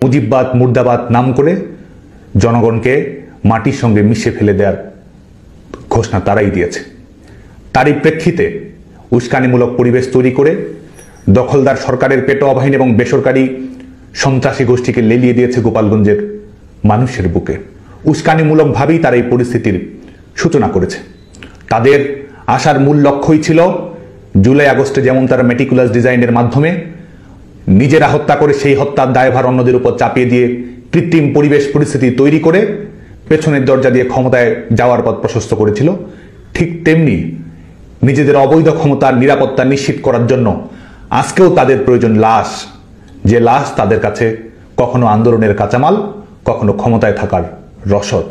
মুজিববাদ মুর্দাবাদ নাম করে জনগণকে মাটির সঙ্গে মিশে ফেলে দেওয়ার ঘোষণা তারাই দিয়েছে। তারই প্রেক্ষিতে উস্কানিমূলক পরিবেশ তৈরি করে দখলদার সরকারের পেটোয়া বাহিনী এবং বেসরকারি সন্ত্রাসী গোষ্ঠীকে লেলিয়ে দিয়েছে গোপালগঞ্জের মানুষের বুকে। উস্কানিমূলকভাবেই তারা এই পরিস্থিতির সূচনা করেছে। তাদের আসার মূল লক্ষ্যই ছিল জুলাই আগস্টে যেমন তারা মেটিকুলাস ডিজাইনের মাধ্যমে নিজেরা হত্যা করে সেই হত্যার দায়ভার অন্যদের উপর চাপিয়ে দিয়ে কৃত্রিম পরিবেশ পরিস্থিতি তৈরি করে পেছনের দরজা দিয়ে ক্ষমতায় যাওয়ার পথ প্রশস্ত করেছিল, ঠিক তেমনি নিজেদের অবৈধ ক্ষমতার নিরাপত্তা নিশ্চিত করার জন্য আজকেও তাদের প্রয়োজন লাশ, যে লাশ তাদের কাছে কখনো আন্দোলনের কাঁচামাল, কখনো ক্ষমতায় থাকার রসদ,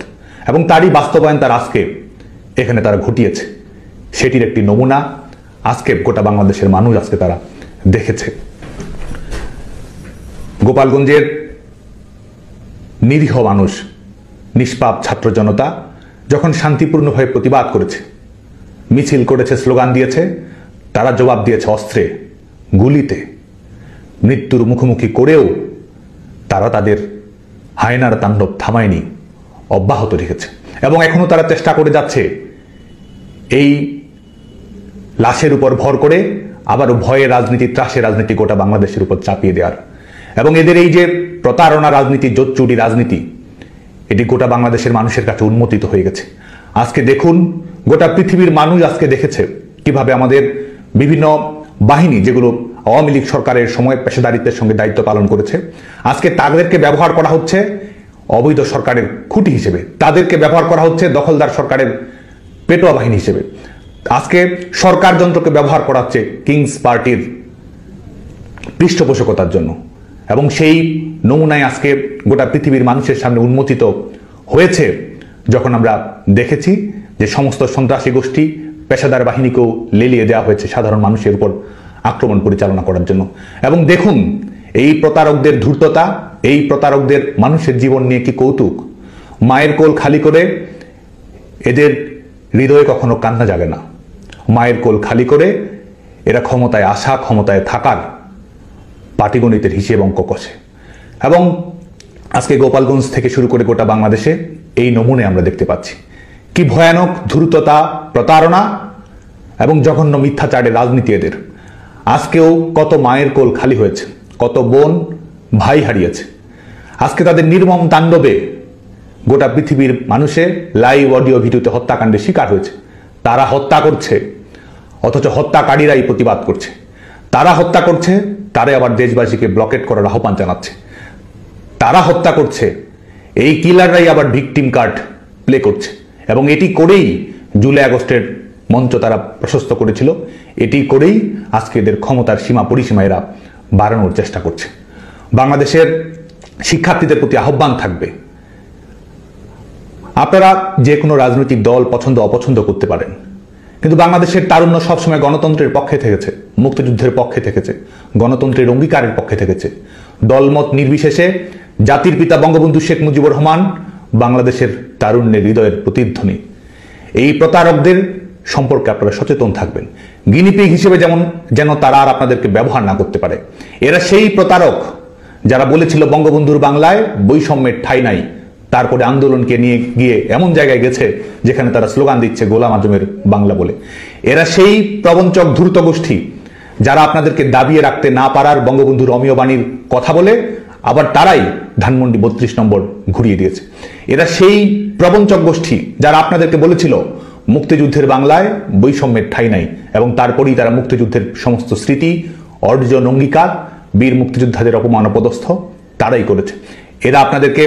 এবং তারই বাস্তবায়ন তার আজকে এখানে তারা ঘটিয়েছে। সেটির একটি নমুনা আজকে গোটা বাংলাদেশের মানুষ আজকে তারা দেখেছে। গোপালগঞ্জের নিরীহ মানুষ, নিষ্পাপ ছাত্র জনতা যখন শান্তিপূর্ণভাবে প্রতিবাদ করেছে, মিছিল করেছে, স্লোগান দিয়েছে, তারা জবাব দিয়েছে অস্ত্রে, গুলিতে। মৃত্যুর মুখোমুখি করেও তারা তাদের হায়নার তাণ্ডব থামায়নি, অব্যাহত রেখেছে, এবং এখনো তারা চেষ্টা করে যাচ্ছে এই লাশের উপর ভর করে আবারও ভয়ের রাজনীতি, ত্রাসের রাজনীতি গোটা বাংলাদেশের উপর চাপিয়ে দেওয়ার। এবং এদের এই যে প্রতারণা রাজনীতি, জোচ্চুরি রাজনীতি, এটি গোটা বাংলাদেশের মানুষের কাছে উন্মোচিত হয়ে গেছে। আজকে দেখুন, গোটা পৃথিবীর মানুষ আজকে দেখেছে কিভাবে আমাদের বিভিন্ন বাহিনী, যেগুলো আওয়ামী লীগ সরকারের সময় পেশাদারিত্বের সঙ্গে দায়িত্ব পালন করেছে, আজকে তাদেরকে ব্যবহার করা হচ্ছে অবৈধ সরকারের খুঁটি হিসেবে, তাদেরকে ব্যবহার করা হচ্ছে দখলদার সরকারের পেটোয়া বাহিনী হিসেবে। আজকে সরকার যন্ত্রকে ব্যবহার করা হচ্ছে কিংস পার্টির পৃষ্ঠপোষকতার জন্য, এবং সেই নমুনায় আজকে গোটা পৃথিবীর মানুষের সামনে উন্মোচিত হয়েছে যখন আমরা দেখেছি যে সমস্ত সন্ত্রাসী গোষ্ঠী, পেশাদার বাহিনীকেও লেলিয়ে দেওয়া হয়েছে সাধারণ মানুষের উপর আক্রমণ পরিচালনা করার জন্য। এবং দেখুন এই প্রতারকদের ধূর্ততা, এই প্রতারকদের মানুষের জীবন নিয়ে কি কৌতুক। মায়ের কোল খালি করে এদের হৃদয়ে কখনো কান্না জাগে না। মায়ের কোল খালি করে এরা ক্ষমতায় আসা, ক্ষমতায় থাকার পাটিগণিতের হিসেব অঙ্ক কষে। এবং আজকে গোপালগঞ্জ থেকে শুরু করে গোটা বাংলাদেশে এই নমুনে আমরা দেখতে পাচ্ছি কি ভয়ানক ধূর্ততা, প্রতারণা এবং জঘন্য মিথ্যাচারের রাজনীতি এদের। আজকেও কত মায়ের কোল খালি হয়েছে, কত বোন ভাই হারিয়েছে। আজকে তাদের নির্মম তাণ্ডবে গোটা পৃথিবীর মানুষের লাইভ অডিও ভিডিওতে হত্যাকাণ্ডের শিকার হয়েছে। তারা হত্যা করছে, অথচ হত্যাকারীরাই প্রতিবাদ করছে। তারা হত্যা করছে, তারা আবার দেশবাসীকে ব্লকেট করার আহ্বান জানাচ্ছে। তারা হত্যা করছে, এই কিলাররাই আবার ভিকটিম কার্ড প্লে করছে। এবং এটি করেই জুলাই আগস্টের মঞ্চ তারা প্রশস্ত করেছিল, এটি করেই আজকে এদের ক্ষমতার সীমা পরিসীমা এরা বাড়ানোর চেষ্টা করছে। বাংলাদেশের শিক্ষার্থীদের প্রতি আহ্বান থাকবে, আপনারা যে কোনো রাজনৈতিক দল পছন্দ অপছন্দ করতে পারেন, কিন্তু বাংলাদেশের তারুণ্য সবসময় গণতন্ত্রের পক্ষে থেকেছে, মুক্তিযুদ্ধের পক্ষে থেকেছে, গণতন্ত্রের অঙ্গীকারের পক্ষে থেকেছে। দলমত নির্বিশেষে জাতির পিতা বঙ্গবন্ধু শেখ মুজিবুর রহমান বাংলাদেশের তারুণ্যের হৃদয়ের প্রতিধ্বনি। এই প্রতারকদের সম্পর্কে আপনারা সচেতন থাকবেন, গিনিপিগ হিসেবে যেন তারা আর আপনাদেরকে ব্যবহার না করতে পারে। এরা সেই প্রতারক যারা বলেছিল বঙ্গবন্ধুর বাংলায় বৈষম্যের ঠাঁই নাই, তারপরে আন্দোলনকে নিয়ে গিয়ে এমন জায়গায় গেছে যেখানে তারা স্লোগান দিচ্ছে গোলাম আজমের বাংলা বলে। এরা সেই প্রবঞ্চক ধূর্ত গোষ্ঠী যারা আপনাদেরকে দাবিয়ে রাখতে না পারার বঙ্গবন্ধুর অমীয় বাণীর কথা বলে আবার তারাই ধানমন্ডি 32 নম্বর ঘুরিয়ে দিয়েছে। এরা সেই প্রবঞ্চক গোষ্ঠী যারা আপনাদেরকে বলেছিল মুক্তিযুদ্ধের বাংলায় বৈষম্যের ঠাঁই নাই, এবং তারপরেই তারা মুক্তিযুদ্ধের সমস্ত স্মৃতি, অর্জন, অঙ্গীকার, বীর মুক্তিযোদ্ধাদের অপমান অপদস্থ তারাই করেছে। এরা আপনাদেরকে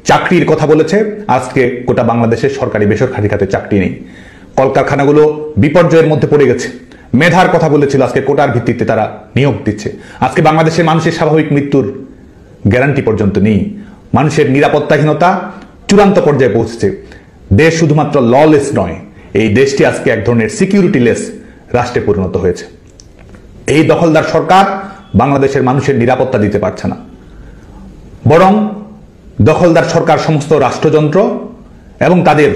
চাকরির কথা বলেছে, আজকে গোটা বাংলাদেশের সরকারি বেসরকারি খাতে চাকরি নেই, কলকারখানাগুলো বিপর্যয়ের মধ্যে পড়ে গেছে। মেধার কথা বলেছিল, আজকে কোটার ভিত্তিতে তারা নিয়োগ দিচ্ছে। আজকে বাংলাদেশের মানুষের স্বাভাবিক মৃত্যুর গ্যারান্টি পর্যন্ত নেই। মানুষের নিরাপত্তাহীনতা চূড়ান্ত পর্যায়ে পৌঁছেছে। দেশ শুধুমাত্র ললেস নয়, এই দেশটি আজকে এক ধরনের সিকিউরিটিলেস রাষ্ট্রে পরিণত হয়েছে। এই দখলদার সরকার বাংলাদেশের মানুষের নিরাপত্তা দিতে পারছে না, বরং দখলদার সরকার সমস্ত রাষ্ট্রযন্ত্র এবং তাদের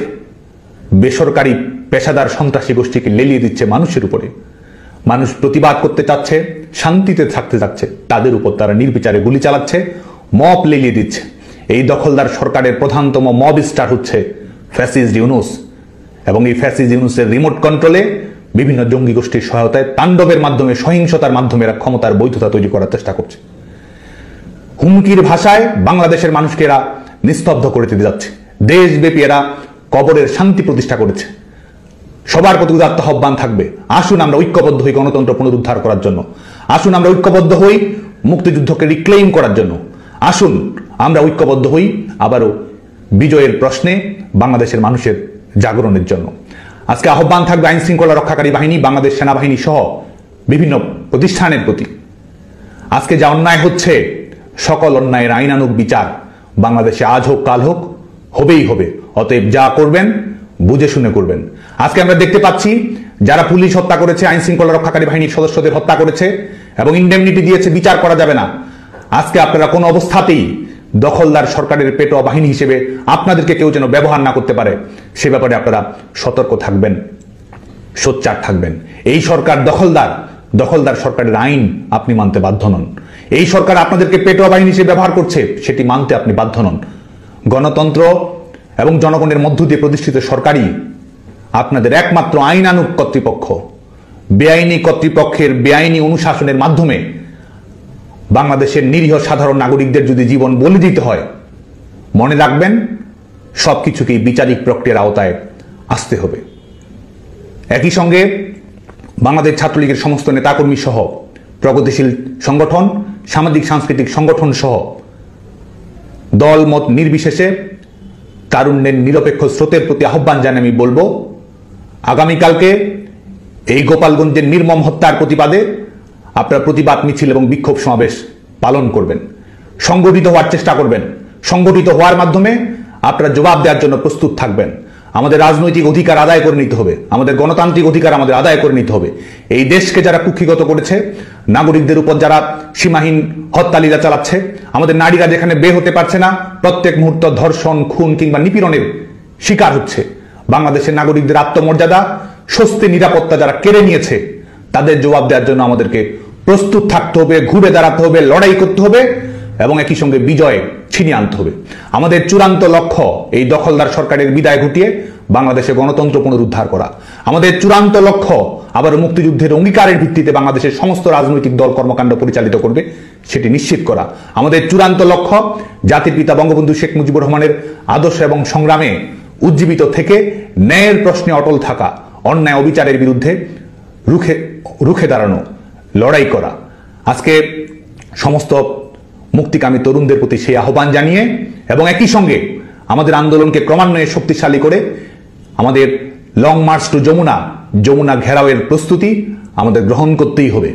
বেসরকারি পেশাদার সন্ত্রাসী গোষ্ঠীকে লেলিয়ে দিচ্ছে মানুষের উপরে। মানুষ প্রতিবাদ করতে চাচ্ছে, শান্তিতে থাকতে চাচ্ছে, তাদের উপর তারা নির্বিচারে গুলি চালাচ্ছে, মব লেলিয়ে দিচ্ছে। এই দখলদার সরকারের প্রধানতম মব স্টার হচ্ছে ফ্যাসিস্ট ইউনূস, এবং এই ফ্যাসিস্ট ইউনূসের রিমোট কন্ট্রোলে বিভিন্ন জঙ্গি গোষ্ঠীর সহায়তায় তাণ্ডবের মাধ্যমে, সহিংসতার মাধ্যমে এরা ক্ষমতার বৈধতা তৈরি করার চেষ্টা করছে। হুমকির ভাষায় বাংলাদেশের মানুষকে এরা নিস্তব্ধ করে দিতে যাচ্ছে। দেশব্যাপী এরা কবরের শান্তি প্রতিষ্ঠা করেছে। সবার প্রতি উদাত্ত আহ্বান থাকবে, আসুন আমরা ঐক্যবদ্ধ হই গণতন্ত্র পুনরুদ্ধার করার জন্য, আসুন আমরা ঐক্যবদ্ধ হই মুক্তিযুদ্ধকে রিক্লেইম করার জন্য, আসুন আমরা ঐক্যবদ্ধ হই আবারও বিজয়ের প্রশ্নে বাংলাদেশের মানুষের জাগরণের জন্য। আজকে আহ্বান থাকবে আইন শৃঙ্খলা রক্ষাকারী বাহিনী, বাংলাদেশ সেনাবাহিনী সহ বিভিন্ন প্রতিষ্ঠানের প্রতি। আজকে যা অন্যায় হচ্ছে, সকল অন্যায়ের আইনানুগ বিচার বাংলাদেশে আজ হোক কাল হোক হবেই হবে। অতএব যা করবেন বুঝে শুনে করবেন। আজকে আমরা দেখতে পাচ্ছি যারা পুলিশ হত্যা করেছে, আইন শৃঙ্খলা রক্ষাকারী বাহিনীর সদস্যদের হত্যা করেছে এবং ইন্ডেমনিটি দিয়েছে, বিচার করা যাবে না। আজকে আপনারা কোনো অবস্থাতেই দখলদার সরকারের পেটোয়া বাহিনী হিসেবে আপনাদেরকে কেউ যেন ব্যবহার না করতে পারে, সে ব্যাপারে আপনারা সতর্ক থাকবেন, সোচ্চার থাকবেন। এই সরকার দখলদার সরকারের আইন আপনি মানতে বাধ্য নন। এই সরকার আপনাদেরকে পেটোয়া বাহিনী হিসেবে ব্যবহার করছে, সেটি মানতে আপনি বাধ্য নন। গণতন্ত্র এবং জনগণের মধ্য দিয়ে প্রতিষ্ঠিত সরকারই আপনাদের একমাত্র আইনানুগ কর্তৃপক্ষ। বেআইনি কর্তৃপক্ষের বেআইনি অনুশাসনের মাধ্যমে বাংলাদেশের নিরীহ সাধারণ নাগরিকদের যদি জীবন বলি দিতে হয়, মনে রাখবেন সবকিছুকেই বিচারিক প্রক্রিয়ার আওতায় আসতে হবে। একই সঙ্গে বাংলাদেশ ছাত্রলীগের সমস্ত নেতাকর্মী সহ প্রগতিশীল সংগঠন, সামাজিক সাংস্কৃতিক সংগঠন সহ দল মত নির্বিশেষে তারুণ্যের নিরপেক্ষ স্রোতের প্রতি আহ্বান জানিয়ে আমি বলবো, আগামীকালকে এই গোপালগঞ্জের নির্মম হত্যার প্রতিবাদে আপনারা প্রতিবাদ মিছিল এবং বিক্ষোভ সমাবেশ পালন করবেন, সংগঠিত হওয়ার চেষ্টা করবেন। সংগঠিত হওয়ার মাধ্যমে আপনারা জবাব দেওয়ার জন্য প্রস্তুত থাকবেন। আমাদের রাজনৈতিক অধিকার আদায় করে নিতে হবে, আমাদের গণতান্ত্রিক অধিকার আমাদের আদায় করে নিতে হবে। এই দেশকে যারা কুক্ষিগত করেছে, নাগরিকদের উপর যারা সীমাহীন হত্যালীলা চালাচ্ছে, আমাদের নারীরা যেখানে বের হতে পারছে না, প্রত্যেক মুহূর্ত ধর্ষণ, খুন কিংবা নিপীড়নের শিকার হচ্ছে, বাংলাদেশের নাগরিকদের আত্মমর্যাদা, স্বস্তি, নিরাপত্তা যারা কেড়ে নিয়েছে, তাদের জবাব দেওয়ার জন্য আমাদেরকে প্রস্তুত থাকতে হবে, ঘুরে দাঁড়াতে হবে, লড়াই করতে হবে এবং একই সঙ্গে বিজয় ছিনিয়ে আনতে হবে। আমাদের চূড়ান্ত লক্ষ্য এই দখলদার সরকারের বিদায় ঘটিয়ে বাংলাদেশে গণতন্ত্র পুনরুদ্ধার করা। আমাদের চূড়ান্ত লক্ষ্য আবার মুক্তিযুদ্ধের অঙ্গীকারের ভিত্তিতে বাংলাদেশের সমস্ত রাজনৈতিক দল কর্মকাণ্ড পরিচালিত করবে, সেটি নিশ্চিত করা। আমাদের চূড়ান্ত লক্ষ্য জাতির পিতা বঙ্গবন্ধু শেখ মুজিবুর রহমানের আদর্শ এবং সংগ্রামে উজ্জীবিত থেকে ন্যায়ের প্রশ্নে অটল থাকা, অন্যায় অবিচারের বিরুদ্ধে রুখে দাঁড়ানো, লড়াই করা। আজকে সমস্ত মুক্তিকামী তরুণদের প্রতি সেই আহ্বান জানিয়ে এবং একই সঙ্গে আমাদের আন্দোলনকে ক্রমান্বয়ে শক্তিশালী করে আমাদের লং মার্চ টু যমুনা ঘেরাওয়ের প্রস্তুতি আমাদের গ্রহণ করতেই হবে।